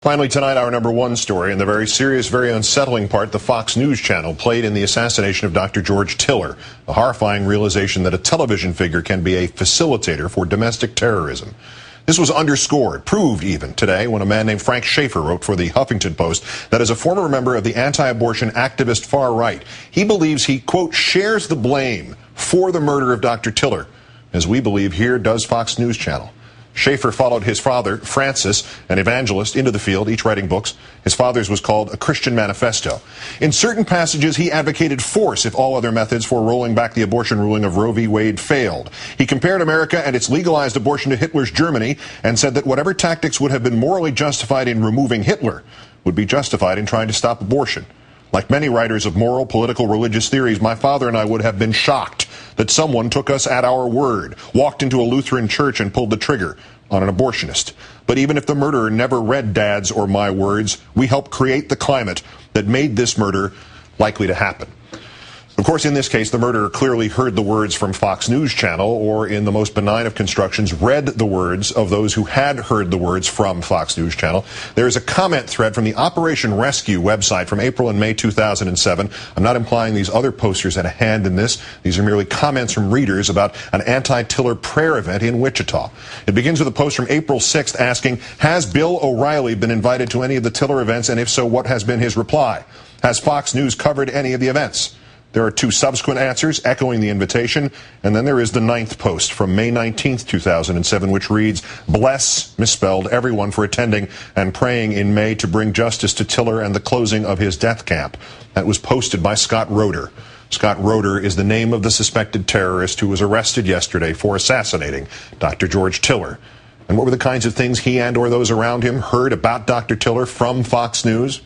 Finally tonight, our number one story, and the very serious, very unsettling part the Fox News channel played in the assassination of Dr. George Tiller, a horrifying realization that a television figure can be a facilitator for domestic terrorism. This was underscored, proved even, today when a man named Frank Schaeffer wrote for the Huffington Post that as a former member of the anti-abortion activist far right, he believes he, quote, shares the blame for the murder of Dr. Tiller, as we believe here does Fox News channel. Schaeffer followed his father, Francis, an evangelist, into the field, each writing books. His father's was called A Christian Manifesto. In certain passages, he advocated force if all other methods for rolling back the abortion ruling of Roe v. Wade failed. He compared America and its legalized abortion to Hitler's Germany and said that whatever tactics would have been morally justified in removing Hitler would be justified in trying to stop abortion. Like many writers of moral, political, religious theories, my father and I would have been shocked that someone took us at our word, walked into a Lutheran church and pulled the trigger on an abortionist. But even if the murderer never read Dad's or my words, we helped create the climate that made this murder likely to happen. Of course, in this case, the murderer clearly heard the words from Fox News channel, or in the most benign of constructions, read the words of those who had heard the words from Fox News channel. There is a comment thread from the Operation Rescue website from April and May 2007. I'm not implying these other posters had a hand in this. These are merely comments from readers about an anti-Tiller prayer event in Wichita. It begins with a post from April 6th asking, has Bill O'Reilly been invited to any of the Tiller events, and if so, what has been his reply? Has Fox News covered any of the events? There are two subsequent answers echoing the invitation, and then there is the 9th post from May 19th, 2007, which reads, bless, misspelled, everyone for attending and praying in May to bring justice to Tiller and the closing of his death camp. That was posted by Scott Roeder. Scott Roeder is the name of the suspected terrorist who was arrested yesterday for assassinating Dr. George Tiller. And what were the kinds of things he and or those around him heard about Dr. Tiller from Fox News?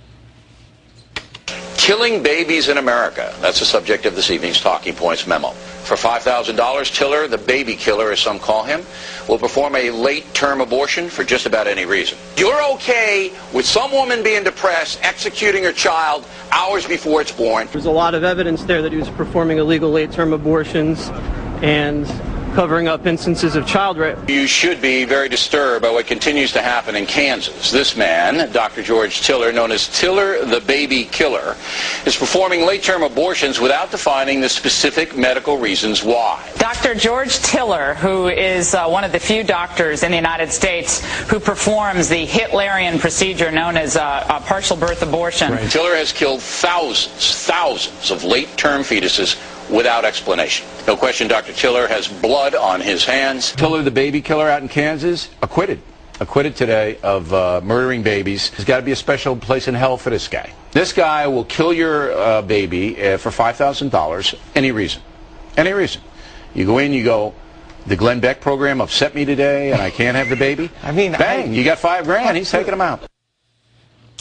Killing babies in America. That's the subject of this evening's Talking Points memo. For $5,000, Tiller, the baby killer as some call him, will perform a late-term abortion for just about any reason. You're okay with some woman being depressed, executing her child hours before it's born. There's a lot of evidence there that he was performing illegal late-term abortions and covering up instances of child rape. You should be very disturbed by what continues to happen in Kansas. This man, Dr. George Tiller, known as Tiller the baby killer, is performing late-term abortions without defining the specific medical reasons why. Dr. George Tiller, who is one of the few doctors in the United States who performs the Hitlerian procedure known as a partial birth abortion. Right. Tiller has killed thousands of late-term fetuses without explanation. No question Dr. Tiller has blood on his hands. Tiller, the baby killer out in Kansas, acquitted today of murdering babies. There's got to be a special place in hell for this guy. This guy will kill your baby for $5,000, any reason. Any reason. You go in, you go, the Glenn Beck program upset me today and I can't have the baby. I mean, bang, you got $5,000, he's taking them out.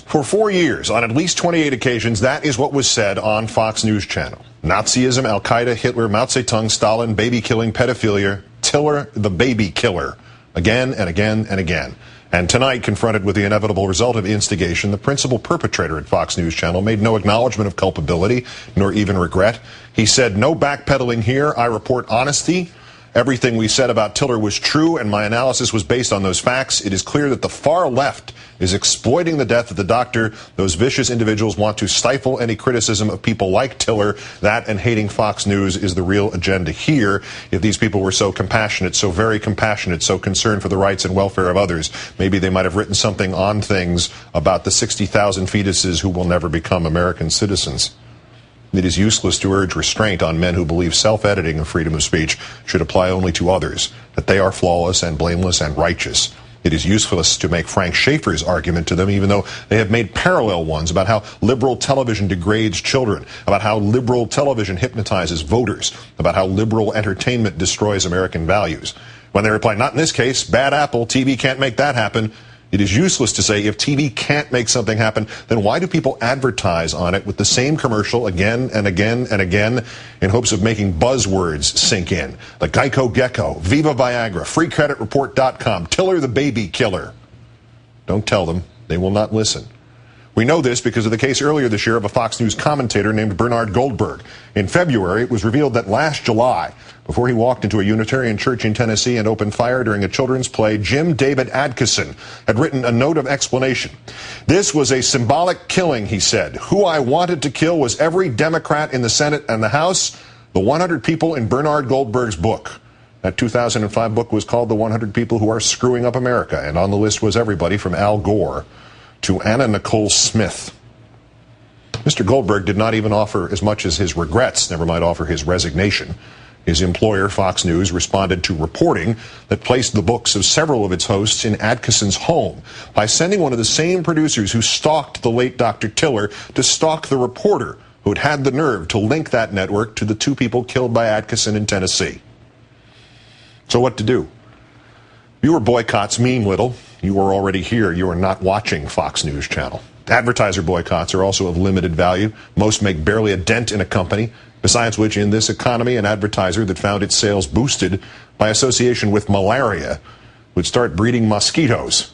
For 4 years, on at least 28 occasions, that is what was said on Fox News channel. Nazism, Al-Qaeda, Hitler, Mao Zedong, Stalin, baby killing, pedophilia, Tiller, the baby killer. Again and again and again. And tonight, confronted with the inevitable result of instigation, the principal perpetrator at Fox News channel made no acknowledgement of culpability, nor even regret. He said, no backpedaling here, I report honesty. Everything we said about Tiller was true, and my analysis was based on those facts. It is clear that the far left is exploiting the death of the doctor. Those vicious individuals want to stifle any criticism of people like Tiller. That and hating Fox News is the real agenda here. If these people were so compassionate, so very compassionate, so concerned for the rights and welfare of others, maybe they might have written something on things about the 60,000 fetuses who will never become American citizens. It is useless to urge restraint on men who believe self-editing of freedom of speech should apply only to others, that they are flawless and blameless and righteous. It is useless to make Frank Schaeffer's argument to them, even though they have made parallel ones about how liberal television degrades children, about how liberal television hypnotizes voters, about how liberal entertainment destroys American values. When they reply, not in this case, bad apple, TV can't make that happen. It is useless to say if TV can't make something happen, then why do people advertise on it with the same commercial again and again and again in hopes of making buzzwords sink in? The Geico Gecko, Viva Viagra, FreeCreditReport.com, Tiller the baby killer. Don't tell them. They will not listen. We know this because of the case earlier this year of a Fox News commentator named Bernard Goldberg. In February, it was revealed that last July, before he walked into a Unitarian church in Tennessee and opened fire during a children's play, Jim David Adkisson had written a note of explanation. This was a symbolic killing, he said. Who I wanted to kill was every Democrat in the Senate and the House, the 100 people in Bernard Goldberg's book. That 2005 book was called The 100 People Who Are Screwing Up America, and on the list was everybody from Al Gore to Anna Nicole Smith. Mr. Goldberg did not even offer as much as his regrets, never mind offer his resignation. His employer, Fox News, responded to reporting that placed the books of several of its hosts in Adkisson's home by sending one of the same producers who stalked the late Dr. Tiller to stalk the reporter who had had the nerve to link that network to the two people killed by Adkisson in Tennessee. So what to do? Viewer boycotts mean little. You are already here. You are not watching Fox News Channel. Advertiser boycotts are also of limited value. Most make barely a dent in a company. Besides which, in this economy, an advertiser that found its sales boosted by association with malaria would start breeding mosquitoes.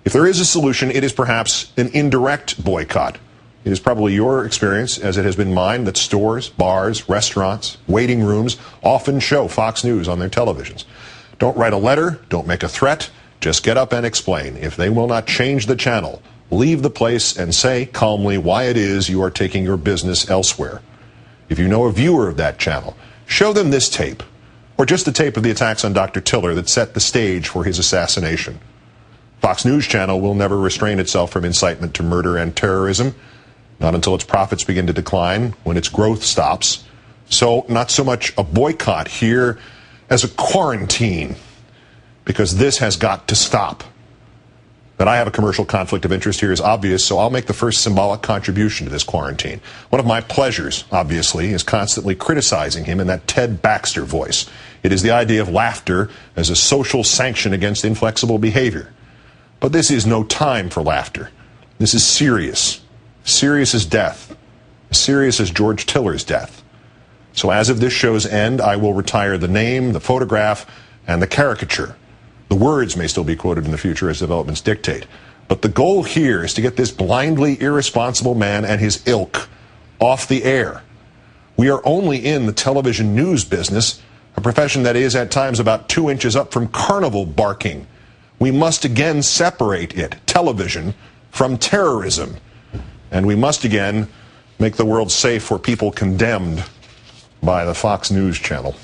If there is a solution, it is perhaps an indirect boycott. It is probably your experience, as it has been mine, that stores, bars, restaurants, waiting rooms often show Fox News on their televisions. Don't write a letter, don't make a threat, just get up and explain. If they will not change the channel, leave the place and say calmly why it is you are taking your business elsewhere. If you know a viewer of that channel, show them this tape, or just the tape of the attacks on Dr. Tiller that set the stage for his assassination. Fox News Channel will never restrain itself from incitement to murder and terrorism, not until its profits begin to decline, when its growth stops. So not so much a boycott here as a quarantine, because this has got to stop. That I have a commercial conflict of interest here is obvious, so I'll make the first symbolic contribution to this quarantine. One of my pleasures, obviously, is constantly criticizing him in that Ted Baxter voice. It is the idea of laughter as a social sanction against inflexible behavior. But this is no time for laughter. This is serious. Serious as death. As serious as George Tiller's death. So as of this show's end, I will retire the name, the photograph, and the caricature. The words may still be quoted in the future as developments dictate. But the goal here is to get this blindly irresponsible man and his ilk off the air. We are only in the television news business, a profession that is at times about 2 inches up from carnival barking. We must again separate it, television, from terrorism. And we must again make the world safe for people condemned by the Fox News Channel.